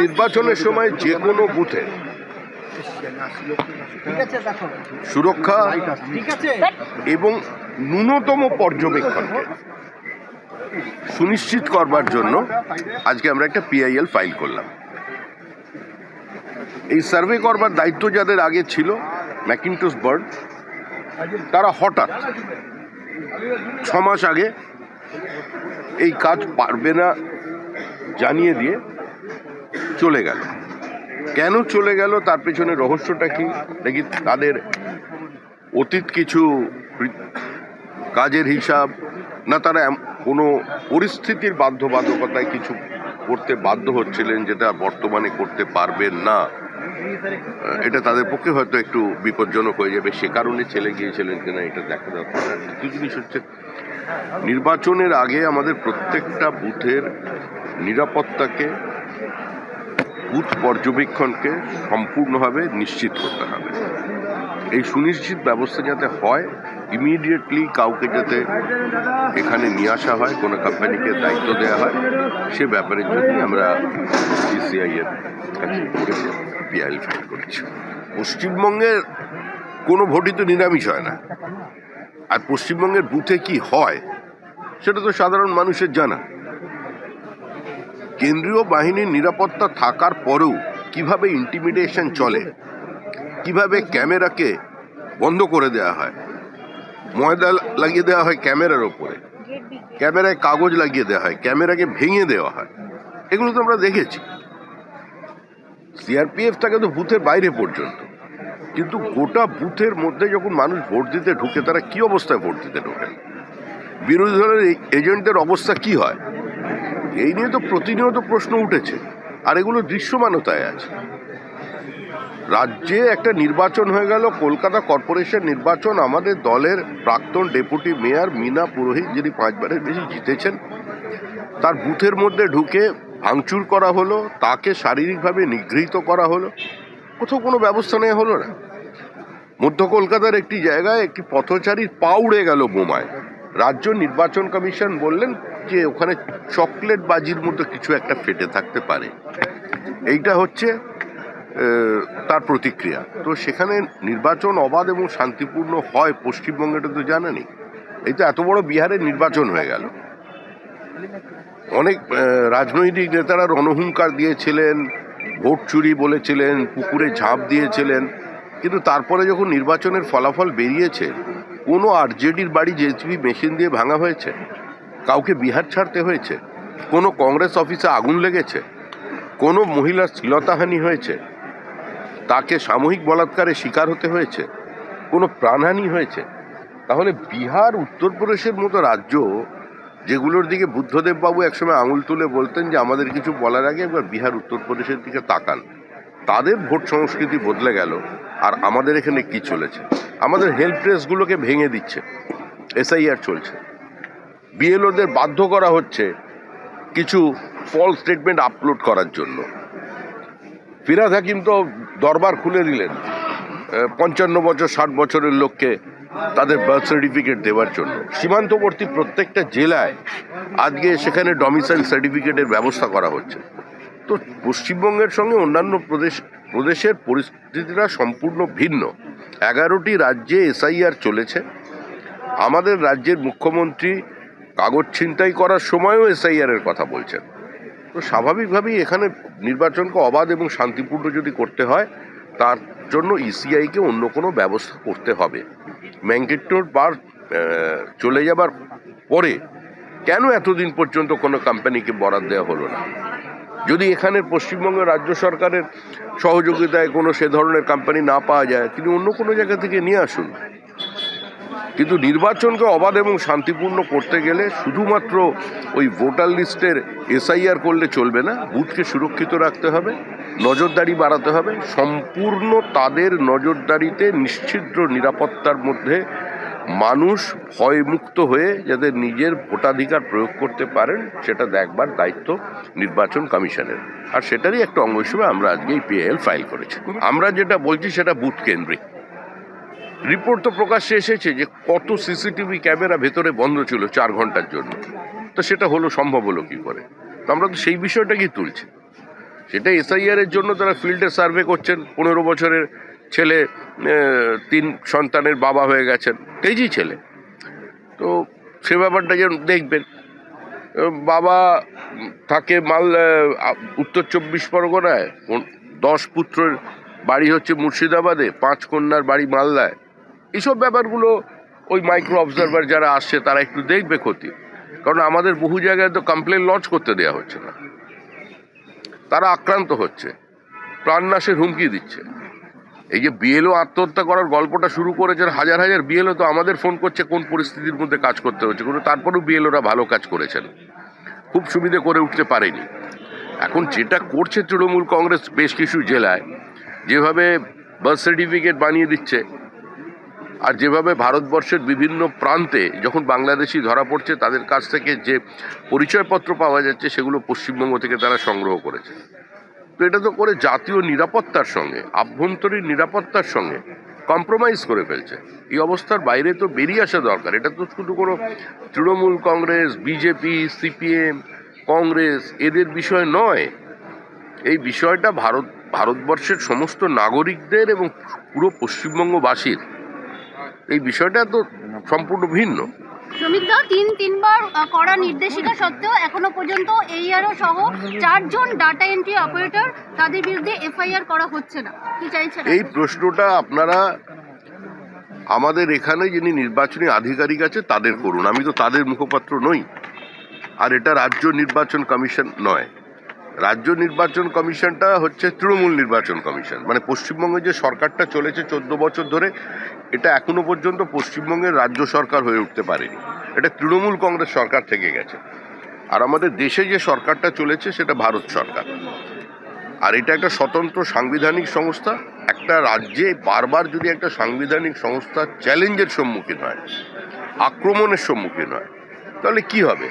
নির্বাচনের সময় যে কোনো বুথে সুরক্ষা এবং ন্যূনতম পর্যবেক্ষণকে সুনিশ্চিত করবার জন্য আজকে আমরা একটা পিআইএল ফাইল করলাম। এই সার্ভে করবার দায়িত্ব যাদের আগে ছিল ম্যাকিন্টশ বার্ড, তারা হঠাৎ 6 মাস আগে এই কাজ পারবে না জানিয়ে দিয়ে চলে গেল। কেন চলে গেল তার পেছনে রহস্যটা কি? দেখি তাদের অতীত কিছু কাজের হিসাব, না তারা কোনো পরিস্থিতির বাধ্যবাধকতায় কিছু করতে বাধ্য হচ্ছিলেন যেটা বর্তমানে করতে পারবেন না, এটা তাদের পক্ষে হয়তো একটু বিপজ্জনক হয়ে যাবে, সে কারণে ছেলে গিয়েছিলেন কিনা এটা দেখা দরকার। দ্বিতীয় জিনিস হচ্ছে নির্বাচনের আগে আমাদের প্রত্যেকটা বুথের নিরাপত্তাকে, বুথ পর্যবেক্ষণকে সম্পূর্ণভাবে নিশ্চিত করতে হবে। এই সুনিশ্চিত ব্যবস্থা যাতে হয়, ইমিডিয়েটলি কাউকে যাতে এখানে নিয়ে আসা হয়, কোনো কোম্পানিকে দায়িত্ব দেওয়া হয়, সে ব্যাপারের জন্য আমরা ইসিআই এর কাছে করেছি, পিআইএল ফাইল করেছি। পশ্চিমবঙ্গের কোনো ভোটই তো নিরামিষ হয় না, আর পশ্চিমবঙ্গের বুথে কি হয় সেটা তো সাধারণ মানুষের জানা। কেন্দ্রীয় বাহিনীর নিরাপত্তা থাকার পরেও কিভাবে ইন্টিমিডেশন চলে, কিভাবে ক্যামেরাকে বন্ধ করে দেওয়া হয়, ময়দা লাগিয়ে দেওয়া হয় ক্যামেরার ওপরে, ক্যামেরায় কাগজ লাগিয়ে দেওয়া হয়, ক্যামেরাকে ভেঙে দেওয়া হয়, এগুলো তো আমরা দেখেছি। সিআরপিএফ থাকে তো বুথের বাইরে পর্যন্ত, কিন্তু গোটা বুথের মধ্যে যখন মানুষ ভোট দিতে ঢুকে তারা কি অবস্থায় ভোট দিতে ঢোকেন, বিরোধী দলের এজেন্টদের অবস্থা কি হয়, এই নিয়ে তো প্রতিনিয়ত প্রশ্ন উঠেছে, আর এগুলো দৃশ্যমানতায় আছে। রাজ্যে একটা নির্বাচন হয়ে গেল, কলকাতা কর্পোরেশন নির্বাচন, আমাদের দলের প্রাক্তন ডেপুটি মেয়র মীনা পুরোহিত, যিনি 5 বারের বেশি জিতেছেন, তার বুথের মধ্যে ঢুকে ভাঙচুর করা হলো, তাকে শারীরিকভাবে নিগৃহীত করা হলো, কোথাও কোনো ব্যবস্থা নেওয়া হলো না। মধ্য কলকাতার একটি জায়গায় একটি পথচারীর পা উড়ে গেল বোমায়, রাজ্য নির্বাচন কমিশন বললেন যে ওখানে চকলেট বাজির মতো কিছু একটা ফেটে থাকতে পারে, এইটা হচ্ছে তার প্রতিক্রিয়া। তো সেখানে নির্বাচন অবাধ এবং শান্তিপূর্ণ হয় পশ্চিমবঙ্গেটা তো জানা নেই। এই তো এত বড় বিহারের নির্বাচন হয়ে গেল, অনেক রাজনৈতিক নেতারা রণহুঙ্কার দিয়েছিলেন, ভোট চুরি বলেছিলেন, পুকুরে ঝাঁপ দিয়েছিলেন, কিন্তু তারপরে যখন নির্বাচনের ফলাফল বেরিয়েছে, কোনো আরজেডির বাড়ি জেসিবি মেশিন দিয়ে ভাঙা হয়েছে, কাউকে বিহার ছাড়তে হয়েছে, কোনো কংগ্রেস অফিসে আগুন লেগেছে, কোনো মহিলার শ্লীলতাহানি হয়েছে, তাকে সামূহিক বলাৎকারের শিকার হতে হয়েছে, কোনো প্রাণহানি হয়েছে, তাহলে বিহার, উত্তরপ্রদেশের মতো রাজ্য যেগুলোর দিকে বুদ্ধদেব বাবু একসময় আঙুল তুলে বলতেন যে আমাদের কিছু বলার আগে একবার বিহার, উত্তরপ্রদেশের দিকে তাকান, তাদের ভোট সংস্কৃতি বদলে গেল। আর আমাদের এখানে কি চলেছে, আমাদের হেল্প ডেস্কগুলোকে ভেঙে দিচ্ছে, এসআইআর চলছে, বিএলওদের বাধ্য করা হচ্ছে কিছু ফলস স্টেটমেন্ট আপলোড করার জন্য। ফিরহাদ হাকিম তো দরবার খুলে দিলেন 55 বছর 60 বছরের লোককে তাদের বার্থ সার্টিফিকেট দেওয়ার জন্য। সীমান্তবর্তী প্রত্যেকটা জেলায় আজকে সেখানে ডমিসাইল সার্টিফিকেটের ব্যবস্থা করা হচ্ছে। তো পশ্চিমবঙ্গের সঙ্গে অন্যান্য প্রদেশের পরিস্থিতিটা সম্পূর্ণ ভিন্ন। 11টি রাজ্যে এসআইআর চলেছে। আমাদের রাজ্যের মুখ্যমন্ত্রী কাগজ ছিনতাই করার সময়ও এসআইআর এর কথা বলছেন। তো স্বাভাবিকভাবেই এখানে নির্বাচনকে অবাধ এবং শান্তিপূর্ণ যদি করতে হয়, তার জন্য ইসিআইকে অন্য কোনো ব্যবস্থা করতে হবে। ম্যান্ডেটরি বার চলে যাবার পরে কেন এতদিন পর্যন্ত কোনো কোম্পানিকে বরাদ দেওয়া হলো না? যদি এখানের পশ্চিমবঙ্গের রাজ্য সরকারের সহযোগিতায় কোনো সে ধরনের কোম্পানি না পাওয়া যায়, তিনি অন্য কোনো জায়গা থেকে নিয়ে আসুন। কিন্তু নির্বাচনকে অবাধ এবং শান্তিপূর্ণ করতে গেলে শুধুমাত্র ওই ভোটার লিস্টের এসআইআর করলে চলবে না, বুথকে সুরক্ষিত রাখতে হবে, নজরদারি বাড়াতে হবে, সম্পূর্ণ তাদের নজরদারিতে নিশ্চিদ্র নিরাপত্তার মধ্যে মানুষ ভয়মুক্ত হয়ে যাতে নিজের ভোটাধিকার প্রয়োগ করতে পারেন, সেটা দেখবার দায়িত্ব নির্বাচন কমিশনের। আর সেটারই একটা অঙ্গ হিসেবে আমরা আজকে এই পিআইএল ফাইল করেছি। আমরা যেটা বলছি সেটা বুথ কেন্দ্রিক। রিপোর্ট তো প্রকাশ্যে এসেছে যে কত সিসিটিভি ক্যামেরা ভেতরে বন্ধ ছিল 4 ঘন্টার জন্য। তো সেটা সম্ভব হলো কি করে? তো আমরা তো সেই বিষয়টাকেই তুলছি। সেটা এসআইআর এর জন্য তারা ফিল্ডে সার্ভে করছেন। 15 বছরের ছেলে 3 সন্তানের বাবা হয়ে গেছেন, তেজি ছেলে। তো সে ব্যাপারটা যেন দেখবেন। বাবা থাকে উত্তর 24 পরগনায়, 10 পুত্রের বাড়ি হচ্ছে মুর্শিদাবাদে, 5 কন্যার বাড়ি মালদায়। এইসব ব্যাপারগুলো ওই মাইক্রো অবজারভার যারা আসছে তারা একটু দেখবে ক্ষতি। কারণ আমাদের বহু জায়গায় তো কমপ্লেন লঞ্চ করতে দেওয়া হচ্ছে না, তারা আক্রান্ত হচ্ছে, প্রাণনাশের হুমকি দিচ্ছে। এই যে বিএলও আত্মহত্যা করার গল্পটা শুরু করেছেন, হাজার হাজার বিএলও তো আমাদের ফোন করছে কোন পরিস্থিতির মধ্যে কাজ করতে হচ্ছে, কিন্তু তারপরেও বিএলওরা ভালো কাজ করেছেন, খুব সুবিধে করে উঠতে পারেনি। এখন যেটা করছে তৃণমূল কংগ্রেস বেশ কিছু জেলায়, যেভাবে বার্থ সার্টিফিকেট বানিয়ে দিচ্ছে, আর যেভাবে ভারতবর্ষের বিভিন্ন প্রান্তে যখন বাংলাদেশি ধরা পড়ছে তাদের কাছ থেকে যে পরিচয়পত্র পাওয়া যাচ্ছে সেগুলো পশ্চিমবঙ্গ থেকে তারা সংগ্রহ করেছে। তো এটা তো করে জাতীয় নিরাপত্তার সঙ্গে, আভ্যন্তরীণ নিরাপত্তার সঙ্গে কম্প্রোমাইজ করে ফেলছে। এই অবস্থার বাইরে তো বেরিয়ে আসা দরকার। এটা তো শুধু কোনো তৃণমূল কংগ্রেস, বিজেপি, সিপিএম, কংগ্রেস এদের বিষয় নয়। এই বিষয়টা ভারতবর্ষের সমস্ত নাগরিকদের এবং পুরো পশ্চিমবঙ্গবাসীর। এই বিষয়টা তো সম্পূর্ণ ভিন্ন। শ্রমিকদা তিনবার কড়া নির্দেশিকা সত্ত্বেও এখনো পর্যন্ত এইআরও সহ 4 জন ডাটা এন্ট্রি অপারেটর, তাদের বিরুদ্ধে এফআইআর করা হচ্ছে না। কি চাইছেন? এই প্রশ্নটা আপনারা আমাদের এখানে যিনি নির্বাচনী আধিকারিক আছে তাদের করুন, আমি তো তাদের মুখপাত্র নই। আর এটা রাজ্য নির্বাচন কমিশন নয়। রাজ্য নির্বাচন কমিশনটা হচ্ছে তৃণমূল নির্বাচন কমিশন। মানে পশ্চিমবঙ্গে যে সরকারটা চলেছে 14 বছর ধরে, এটা এখনো পর্যন্ত পশ্চিমবঙ্গের রাজ্য সরকার হয়ে উঠতে পারেনি। এটা তৃণমূল কংগ্রেস সরকার থেকে গেছে। আর আমাদের দেশে যে সরকারটা চলেছে সেটা ভারত সরকার। আর এটা একটা স্বতন্ত্র সাংবিধানিক সংস্থা। একটা রাজ্যে বারবার যদি একটা সাংবিধানিক সংস্থা চ্যালেঞ্জের সম্মুখীন হয়, আক্রমণের সম্মুখীন হয়, তাহলে কি হবে?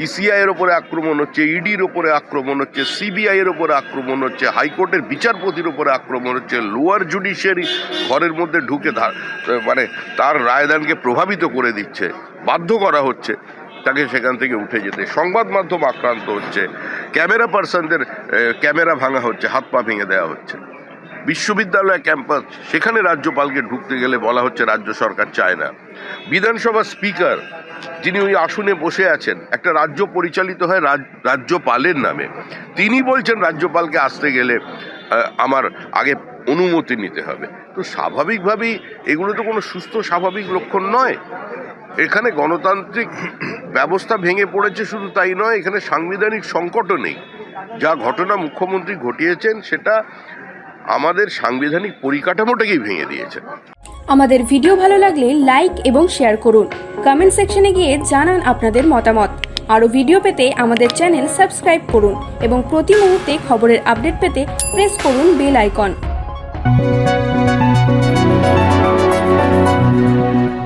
ইসিআই এর ওপরে আক্রমণ হচ্ছে, ইডির ওপরে আক্রমণ হচ্ছে, সিবিআই এর ওপরে আক্রমণ হচ্ছে, হাইকোর্টের বিচারপতির ওপরে আক্রমণ হচ্ছে, লোয়ার জুডিশিয়ারি ঘরের মধ্যে ঢুকে মানে তার রায়দানকে প্রভাবিত করে দিচ্ছে, বাধ্য করা হচ্ছে তাকে সেখান থেকে উঠে যেতে। সংবাদ মাধ্যম আক্রান্ত হচ্ছে, ক্যামেরা পার্সনদের ক্যামেরা ভাঙা হচ্ছে, হাত পা ভেঙে দেওয়া হচ্ছে। বিশ্ববিদ্যালয় ক্যাম্পাস, সেখানে রাজ্যপালকে ঢুকতে গেলে বলা হচ্ছে রাজ্য সরকার চায় না। বিধানসভার স্পিকার যিনি ওই আসনে বসে আছেন, একটা রাজ্য পরিচালিত হয় রাজ্যপালের নামে, তিনি বলছেন রাজ্যপালকে আসতে গেলে আমার আগে অনুমতি নিতে হবে। তো স্বাভাবিকভাবেই এগুলো তো কোনো সুস্থ স্বাভাবিক লক্ষণ নয়। এখানে গণতান্ত্রিক ব্যবস্থা ভেঙে পড়েছে, শুধু তাই নয়, এখানে সাংবিধানিক সংকটও নেই। যা ঘটনা মুখ্যমন্ত্রী ঘটিয়েছেন সেটা আমাদের সাংবিধানিক পরিকাঠামোটাকেই ভেঙে দিয়েছে। আমাদের ভিডিও ভালো লাগলে লাইক এবং শেয়ার করুন। কমেন্ট সেকশনে গিয়ে জানান আপনাদের মতামত। আরও ভিডিও পেতে আমাদের চ্যানেল সাবস্ক্রাইব করুন এবং প্রতি মুহূর্তে খবরের আপডেট পেতে প্রেস করুন বেল আইকন।